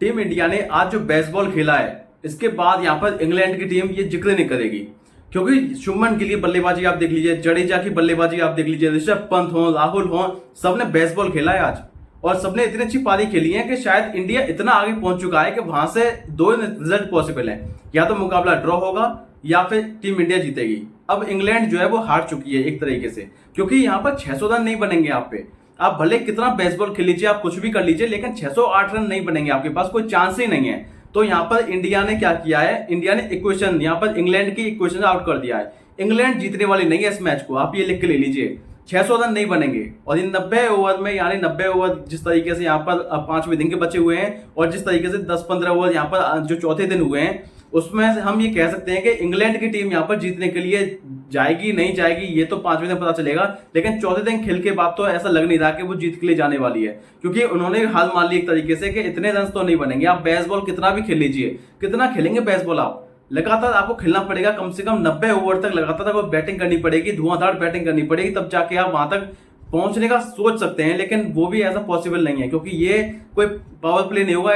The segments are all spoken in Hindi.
टीम इंडिया ने आज जो बेसबॉल खेला है, इसके बाद यहाँ पर इंग्लैंड की टीम ये जिक्र नहीं करेगी, क्योंकि शुभमन गिल की बल्लेबाजी आप देख लीजिए, जडेजा की बल्लेबाजी आप देख लीजिए, ऋषभ पंत हो, राहुल हो, सबने बेसबॉल खेला है आज और सबने इतनी अच्छी पारी खेली है कि शायद इंडिया इतना आगे पहुंच चुका है कि वहां से दो रिजल्ट पॉसिबल है, या तो मुकाबला ड्रॉ होगा या फिर टीम इंडिया जीतेगी। अब इंग्लैंड जो है वो हार चुकी है एक तरीके से, क्योंकि यहाँ पर 600 रन नहीं बनेंगे आप पे। आप भले कितना बेसबॉल खेल लीजिए, आप कुछ भी कर लीजिए, लेकिन 608 रन नहीं बनेंगे, आपके पास कोई चांस ही नहीं है। तो यहाँ पर इंडिया ने क्या किया है, इंडिया ने इक्वेशन यहाँ पर इंग्लैंड की इक्वेशन आउट कर दिया है। इंग्लैंड जीतने वाली नहीं है इस मैच को, आप ये लिख के ले लीजिए। 600 रन नहीं बनेंगे और इन 90 ओवर में, यानी 90 ओवर जिस तरीके से यहाँ पर 5वें दिन के बचे हुए हैं और जिस तरीके से 10-15 ओवर यहाँ पर जो चौथे दिन हुए हैं, उसमें से हम ये कह सकते हैं कि इंग्लैंड की टीम यहाँ पर जीतने के लिए जाएगी नहीं जाएगी ये तो 5वें दिन पता चलेगा, लेकिन चौथे दिन खेल के बाद तो ऐसा लग नहीं रहा कि वो जीत के लिए जाने वाली है, क्योंकि उन्होंने हाल मान ली एक तरीके से कि इतने रन तो नहीं बनेंगे। आप बेसबॉल कितना भी खेल लीजिए, कितना खेलेंगे बेसबॉल आप, लगातार आपको खेलना पड़ेगा, कम से कम 90 ओवर तक लगातार आपको बैटिंग करनी पड़ेगी, धुआंधार बैटिंग करनी पड़ेगी, तब जाके आप वहां तक पहुंचने का सोच सकते हैं। लेकिन वो भी ऐसा पॉसिबल नहीं है, क्योंकि ये कोई पावर प्ले नहीं होगा,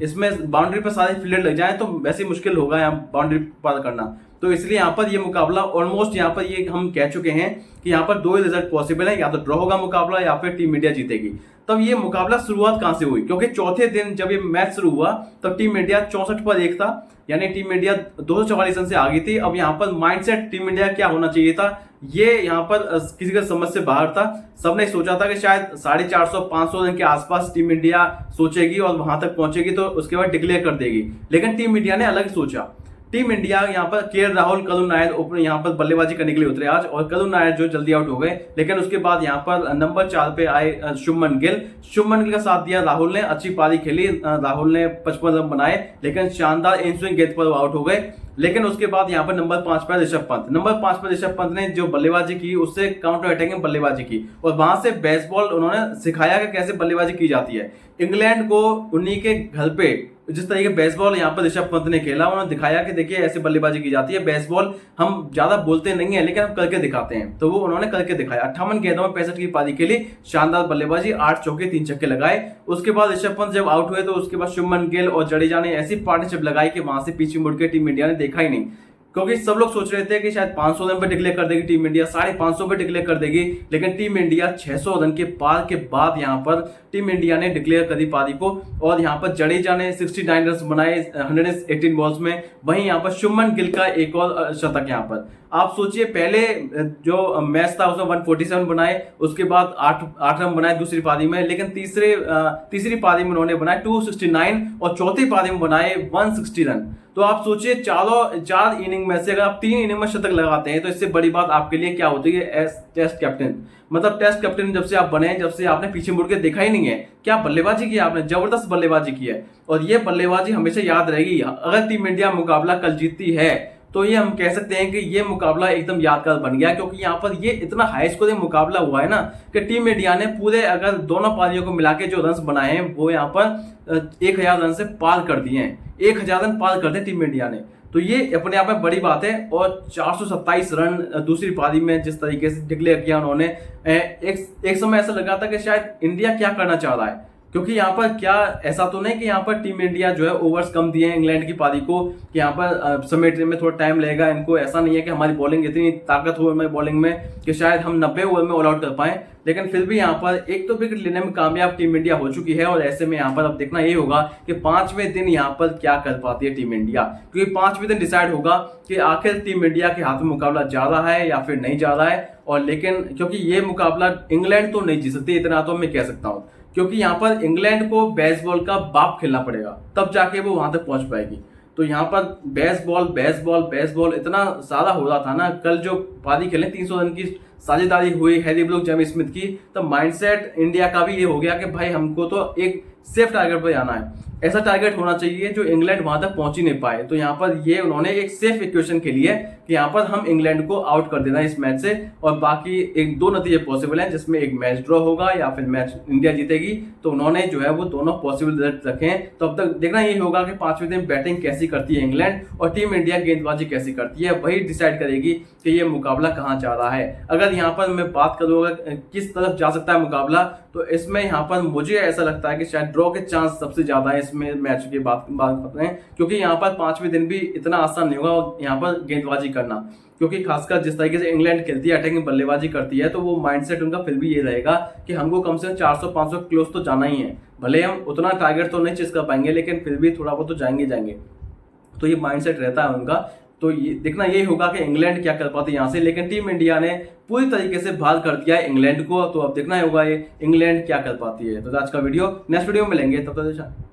इसमें बाउंड्री पर सारे फील्डर लग जाए तो वैसे मुश्किल होगा यहाँ बाउंड्री पार करना। तो इसलिए यहाँ पर ये मुकाबला ऑलमोस्ट यहाँ पर ये हम कह चुके हैं कि यहाँ पर दो ही रिजल्ट पॉसिबल है, या तो ड्रॉ होगा मुकाबला या फिर टीम इंडिया जीतेगी। तब ये मुकाबला शुरुआत कहां से हुई, क्योंकि चौथे दिन जब ये मैच शुरू हुआ तब टीम इंडिया 64 पर 1 था, यानी टीम इंडिया 244 रन से आगे थी। अब यहाँ पर माइंडसेट टीम इंडिया क्या होना चाहिए था, ये यहाँ पर किसी का समझ से बाहर था। सबने सोचा था कि शायद 450-500 रन के आसपास टीम इंडिया सोचेगी और वहां तक पहुंचेगी तो उसके बाद डिक्लेयर कर देगी, लेकिन टीम इंडिया ने अलग सोचा। टीम इंडिया यहाँ पर केएल राहुल, करुण नायर ओपन यहाँ पर बल्लेबाजी करने के लिए उतरे आज, और करुण नायर जो जल्दी आउट हो गए, लेकिन उसके बाद यहाँ पर नंबर 4 पे आए शुभमन गिल का साथ दिया राहुल ने, अच्छी पारी खेली, राहुल ने 55 रन बनाए, लेकिन शानदार इन स्विंग गेंद पर आउट हो गए। लेकिन उसके बाद यहाँ पर नंबर 5 पर ऋषभ पंत ने जो बल्लेबाजी की उससे काउंटर अटैकिंग बल्लेबाजी की, और वहां से बेसबॉल उन्होंने सिखाया कि कैसे बल्लेबाजी की जाती है। इंग्लैंड को उन्हीं के घर पे जिस तरीके बेसबॉल यहाँ पर ऋषभ पंत ने खेला, उन्होंने दिखाया कि देखिए ऐसे बल्लेबाजी की जाती है। बेसबॉल हम ज्यादा बोलते नहीं है, लेकिन हम करके दिखाते हैं, तो वो उन्होंने करके दिखाया। 58 गेंदों में 65 की पारी खेली, शानदार बल्लेबाजी, 8 चौके 3 छक्के लगाए। उसके बाद ऋषभ पंत जब आउट हुए तो उसके बाद शुभमन गिल और जडेजा ने ऐसी पार्टनरशिप लगाई कि वहां से पीछे मुड़ के टीम इंडिया ने देखा ही नहीं, क्योंकि सब लोग सोच रहे थे कि शायद 500 रन पे डिक्लेयर कर देगी टीम इंडिया, 550 पे डिक्लेयर कर देगी, लेकिन टीम इंडिया 600 रन के पार के बाद यहाँ पर टीम इंडिया ने डिक्लेयर करी पारी को, और यहाँ पर जडेजा ने 69 रन बनाए 118 बॉल्स में। वहीं यहाँ पर शुभमन गिल का एक और शतक, यहाँ पर आप सोचिए पहले जो मैच था उसमें 147 बनाए, उसके बाद 8 रन बनाए दूसरी पारी में, लेकिन तीसरी पारी में उन्होंने बनाए 269 और चौथी पारी में बनाए 160 रन। तो आप सोचिए 4 इनिंग में से अगर आप 3 इनिंग में शतक लगाते हैं तो इससे बड़ी बात आपके लिए क्या होती है एज टेस्ट कैप्टन। मतलब टेस्ट कैप्टन जब से आप बने, जब से आपने पीछे मुड़ के देखा ही नहीं है, क्या बल्लेबाजी की आपने, जबरदस्त बल्लेबाजी की है, और ये बल्लेबाजी हमेशा याद रहेगी। अगर टीम इंडिया मुकाबला कल जीतती है तो ये हम कह सकते हैं कि ये मुकाबला एकदम यादगार बन गया, क्योंकि यहाँ पर ये इतना हाई स्कोरिंग मुकाबला हुआ है ना कि टीम इंडिया ने पूरे अगर दोनों पारियों को मिला के जो रन बनाए हैं वो यहाँ पर 1000 रन से पार कर दिए हैं, 1000 रन पार कर दिए टीम इंडिया ने। तो ये अपने आप में बड़ी बात है। और 427 रन दूसरी पारी में जिस तरीके से डिक्लेयर किया उन्होंने, एक समय ऐसा लगा था कि शायद इंडिया क्या करना चाह रहा है, क्योंकि यहाँ पर क्या ऐसा तो नहीं कि यहाँ पर टीम इंडिया जो है ओवर्स कम दिए हैं इंग्लैंड की पारी को, कि यहाँ पर समेटने में थोड़ा टाइम लगेगा इनको, ऐसा नहीं है कि हमारी बॉलिंग इतनी ताकतवर में बॉलिंग में कि शायद हम 90 ओवर में ऑल आउट कर पाए, लेकिन फिर भी यहाँ पर एक तो विकेट लेने में कामयाब टीम इंडिया हो चुकी है। और ऐसे में यहाँ पर अब देखना ये होगा कि 5वें दिन यहाँ पर क्या कर पाती है टीम इंडिया, क्योंकि 5वें दिन डिसाइड होगा कि आखिर टीम इंडिया के हाथ में मुकाबला जा रहा है या फिर नहीं जा रहा है। और लेकिन क्योंकि ये मुकाबला इंग्लैंड तो नहीं जीत सकती, इतना तो मैं कह सकता हूँ, क्योंकि यहाँ पर इंग्लैंड को बेसबॉल का बाप खेलना पड़ेगा, तब जाके वो वहां तक पहुंच पाएगी। तो यहाँ पर बेसबॉल इतना सारा हो रहा था ना, कल जो पारी खेले 300 रन की साझेदारी हुई हैरी ब्रूक, जेमी स्मिथ की, तब माइंडसेट इंडिया का भी ये हो गया कि भाई हमको तो एक सेफ टारगेट पर जाना है, ऐसा टारगेट होना चाहिए जो इंग्लैंड वहां तक पहुंच ही नहीं पाए। तो यहाँ पर ये उन्होंने एक सेफ इक्वेशन खेली है कि यहाँ पर हम इंग्लैंड को आउट कर देना इस मैच से, और बाकी 1-2 नतीजे पॉसिबल हैं जिसमें एक मैच ड्रॉ होगा या फिर मैच इंडिया जीतेगी। तो उन्होंने जो है वो दोनों पॉसिबल रिजल्ट रखे हैं। तो अब तक देखना ये होगा कि 5वें दिन बैटिंग कैसी करती है इंग्लैंड और टीम इंडिया गेंदबाजी कैसी करती है, वही डिसाइड करेगी कि ये मुकाबला कहाँ जा रहा है। अगर यहाँ पर मैं बात करूँ किस तरफ जा सकता है मुकाबला, तो इसमें यहाँ पर मुझे ऐसा लगता है कि शायद ड्रॉ के चांस सबसे ज्यादा है इस इसमें मैच की बात करते हैं, क्योंकि यहाँ पर 5वें दिन भी इतना आसान नहीं होगा यहाँ पर गेंदबाजी करना, क्योंकि खासकर जिस तरीके से इंग्लैंड खेलती है, अटैकिंग बल्लेबाजी करती है, तो वो माइंडसेट उनका फिर भी ये रहेगा कि हमको कम से कम 400-500 क्लोज तो जाना ही है। भले हम उतना टारगेट तो नहीं चेस कर पाएंगे, लेकिन फिर भी थोड़ा बहुत तो जाएंगे। तो ये माइंडसेट रहता है उनका। तो ये देखना यही होगा कि इंग्लैंड क्या कर पाती है यहाँ से, लेकिन टीम इंडिया ने पूरी तरीके से बाहर कर दिया है इंग्लैंड को। तो अब देखना होगा ये इंग्लैंड क्या कर पाती है। तो आज का वीडियो, नेक्स्ट वीडियो में मिलेंगे, तब तक